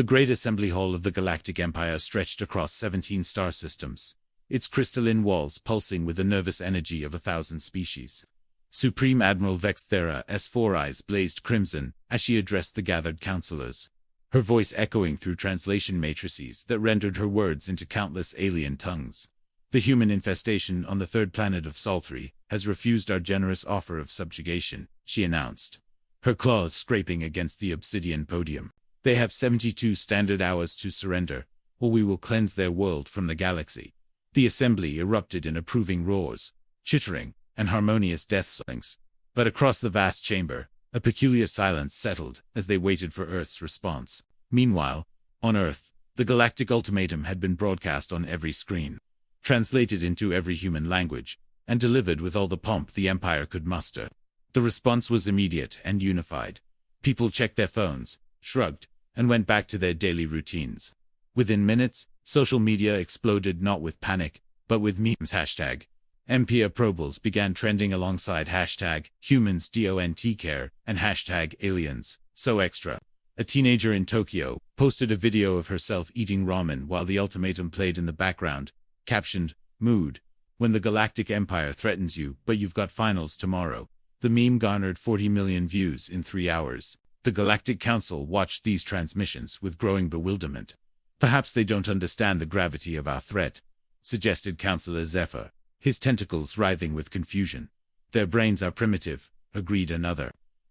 The great assembly hall of the Galactic Empire stretched across 17 star systems, its crystalline walls pulsing with the nervous energy of 1,000 species. Supreme Admiral Vexthera's four eyes blazed crimson as she addressed the gathered counselors, her voice echoing through translation matrices that rendered her words into countless alien tongues. The human infestation on the third planet of Sol-3 has refused our generous offer of subjugation, she announced, her claws scraping against the obsidian podium. They have 72 standard hours to surrender, or we will cleanse their world from the galaxy. The assembly erupted in approving roars, chittering, and harmonious death songs. But across the vast chamber, a peculiar silence settled as they waited for Earth's response. Meanwhile, on Earth, the galactic ultimatum had been broadcast on every screen, translated into every human language, and delivered with all the pomp the Empire could muster. The response was immediate and unified. People checked their phones, shrugged, and went back to their daily routines. Within minutes, social media exploded not with panic, but with memes. Hashtag Empire Probables began trending alongside hashtag humans don't care and hashtag aliens so extra. A teenager in Tokyo posted a video of herself eating ramen while the ultimatum played in the background, captioned, "Mood. When the Galactic Empire threatens you, but you've got finals tomorrow." The meme garnered 40 million views in 3 hours. The Galactic Council watched these transmissions with growing bewilderment. "Perhaps they don't understand the gravity of our threat," suggested Councillor Zephyr, his tentacles writhing with confusion. "Their brains are primitive," agreed another.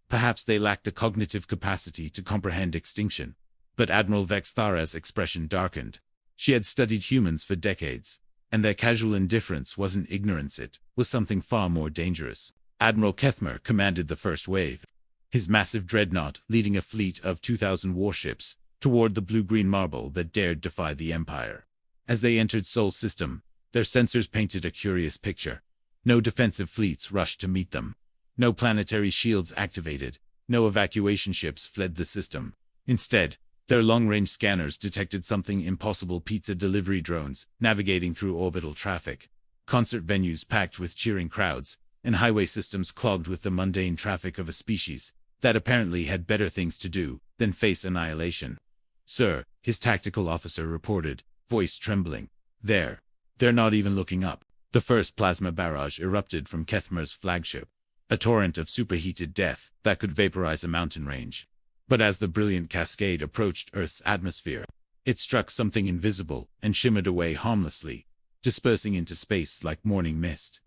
"Perhaps they lack the cognitive capacity to comprehend extinction." But Admiral Vexthara's expression darkened. She had studied humans for decades, and their casual indifference wasn't ignorance, it was something far more dangerous. Admiral Kethmer commanded the first wave, his massive dreadnought leading a fleet of 2,000 warships toward the blue-green marble that dared defy the Empire. As they entered Sol system, their sensors painted a curious picture. No defensive fleets rushed to meet them. No planetary shields activated. No evacuation ships fled the system. Instead, their long-range scanners detected something impossible: pizza delivery drones navigating through orbital traffic, concert venues packed with cheering crowds, and highway systems clogged with the mundane traffic of a species that apparently had better things to do than face annihilation. "Sir," his tactical officer reported, voice trembling. They're not even looking up." The first plasma barrage erupted from Kethmer's flagship, a torrent of superheated death that could vaporize a mountain range. But as the brilliant cascade approached Earth's atmosphere, it struck something invisible and shimmered away harmlessly, dispersing into space like morning mist.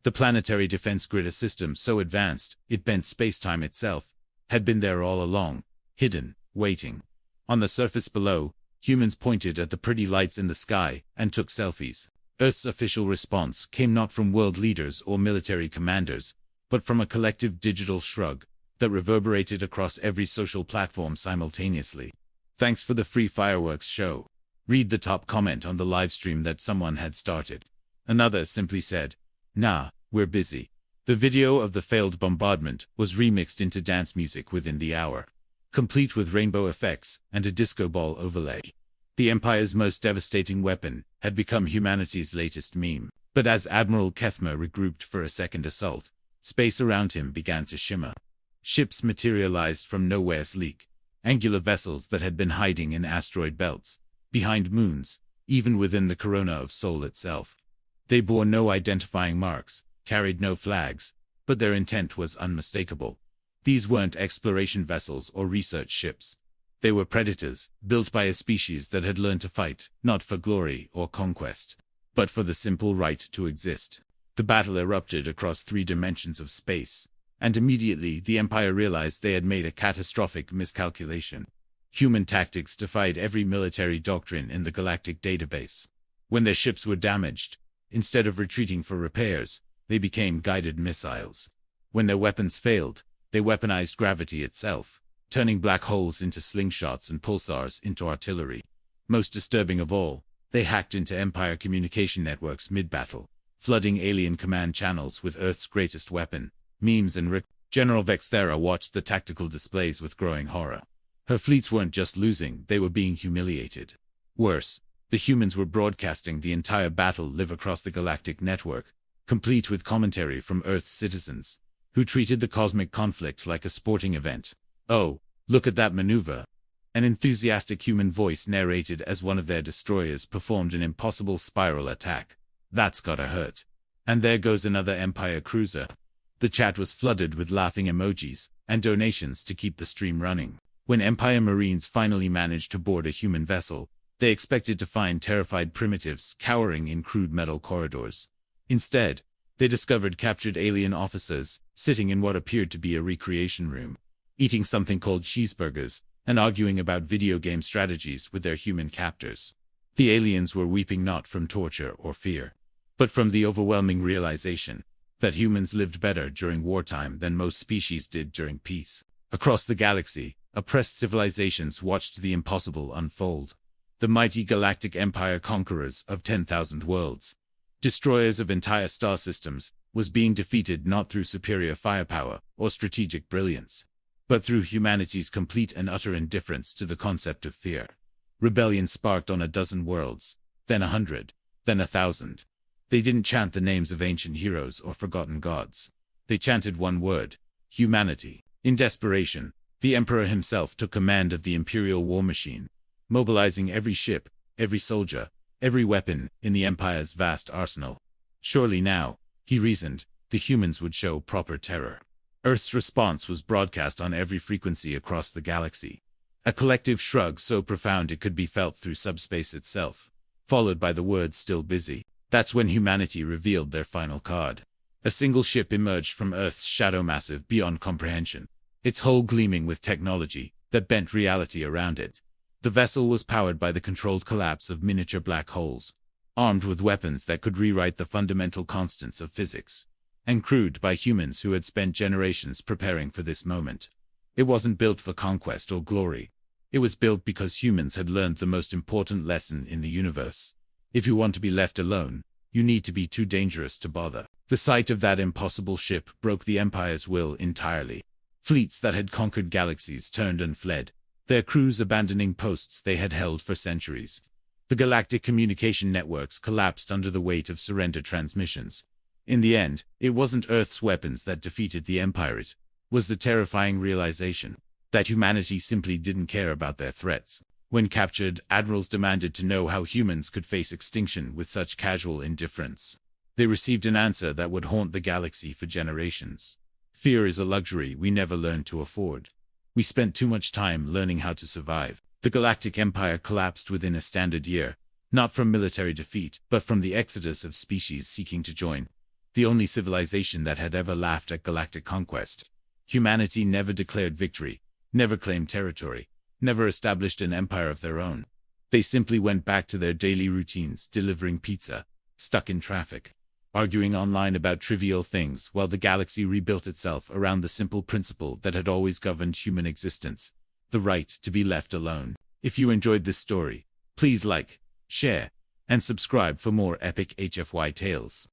The planetary defense grid, a system so advanced it bent space-time itself, had been there all along, hidden, waiting. On the surface below, humans pointed at the pretty lights in the sky and took selfies. Earth's official response came not from world leaders or military commanders, but from a collective digital shrug that reverberated across every social platform simultaneously. "Thanks for the free fireworks show." Read the top comment on the livestream that someone had started. Another simply said, "Nah, we're busy." The video of the failed bombardment was remixed into dance music within the hour, complete with rainbow effects and a disco ball overlay. The Empire's most devastating weapon had become humanity's latest meme. But as Admiral Kethmer regrouped for a second assault, space around him began to shimmer. Ships materialized from nowhere, sleek, angular vessels that had been hiding in asteroid belts, behind moons, even within the corona of Sol itself. They bore no identifying marks, carried no flags, but their intent was unmistakable. These weren't exploration vessels or research ships. They were predators, built by a species that had learned to fight, not for glory or conquest, but for the simple right to exist. The battle erupted across 3 dimensions of space, and immediately the Empire realized they had made a catastrophic miscalculation. Human tactics defied every military doctrine in the galactic database. When their ships were damaged, instead of retreating for repairs, they became guided missiles. When their weapons failed, they weaponized gravity itself, turning black holes into slingshots and pulsars into artillery. Most disturbing of all, they hacked into Empire communication networks mid-battle, flooding alien command channels with Earth's greatest weapon, memes and General Vexthara watched the tactical displays with growing horror. Her fleets weren't just losing, they were being humiliated. Worse, the humans were broadcasting the entire battle live across the galactic network, complete with commentary from Earth's citizens, who treated the cosmic conflict like a sporting event. "Oh, look at that maneuver. An enthusiastic human voice narrated as one of their destroyers performed an impossible spiral attack. That's gotta hurt. And there goes another Empire cruiser. The chat was flooded with laughing emojis and donations to keep the stream running. When Empire Marines finally managed to board a human vessel, they expected to find terrified primitives cowering in crude metal corridors. Instead, they discovered captured alien officers sitting in what appeared to be a recreation room, eating something called cheeseburgers and arguing about video game strategies with their human captors. The aliens were weeping not from torture or fear, but from the overwhelming realization that humans lived better during wartime than most species did during peace. Across the galaxy, oppressed civilizations watched the impossible unfold. The mighty Galactic Empire, conquerors of 10,000 worlds, destroyers of entire star systems, was being defeated not through superior firepower or strategic brilliance, but through humanity's complete and utter indifference to the concept of fear. Rebellion sparked on a dozen worlds, then 100, then 1,000. They didn't chant the names of ancient heroes or forgotten gods. They chanted one word: humanity. In desperation, the Emperor himself took command of the Imperial war machine, mobilizing every ship, every soldier, every weapon in the Empire's vast arsenal. Surely now, he reasoned, the humans would show proper terror. Earth's response was broadcast on every frequency across the galaxy. A collective shrug so profound it could be felt through subspace itself, followed by the words "still busy." That's when humanity revealed their final card. A single ship emerged from Earth's shadow massive beyond comprehension, its hull gleaming with technology that bent reality around it. The vessel was powered by the controlled collapse of miniature black holes, armed with weapons that could rewrite the fundamental constants of physics, and crewed by humans who had spent generations preparing for this moment. It wasn't built for conquest or glory. It was built because humans had learned the most important lesson in the universe. If you want to be left alone, you need to be too dangerous to bother. The sight of that impossible ship broke the Empire's will entirely. Fleets that had conquered galaxies turned and fled, their crews abandoning posts they had held for centuries. The galactic communication networks collapsed under the weight of surrender transmissions. In the end, it wasn't Earth's weapons that defeated the Empire. It was the terrifying realization that humanity simply didn't care about their threats. When captured, admirals demanded to know how humans could face extinction with such casual indifference. They received an answer that would haunt the galaxy for generations. Fear is a luxury we never learned to afford. We spent too much time learning how to survive. The Galactic Empire collapsed within a standard year, not from military defeat, but from the exodus of species seeking to join. The only civilization that had ever laughed at galactic conquest. Humanity never declared victory, never claimed territory, never established an empire of their own. They simply went back to their daily routines, delivering pizza, stuck in traffic, arguing online about trivial things while the galaxy rebuilt itself around the simple principle that had always governed human existence: the right to be left alone. If you enjoyed this story, please like, share, and subscribe for more epic HFY tales.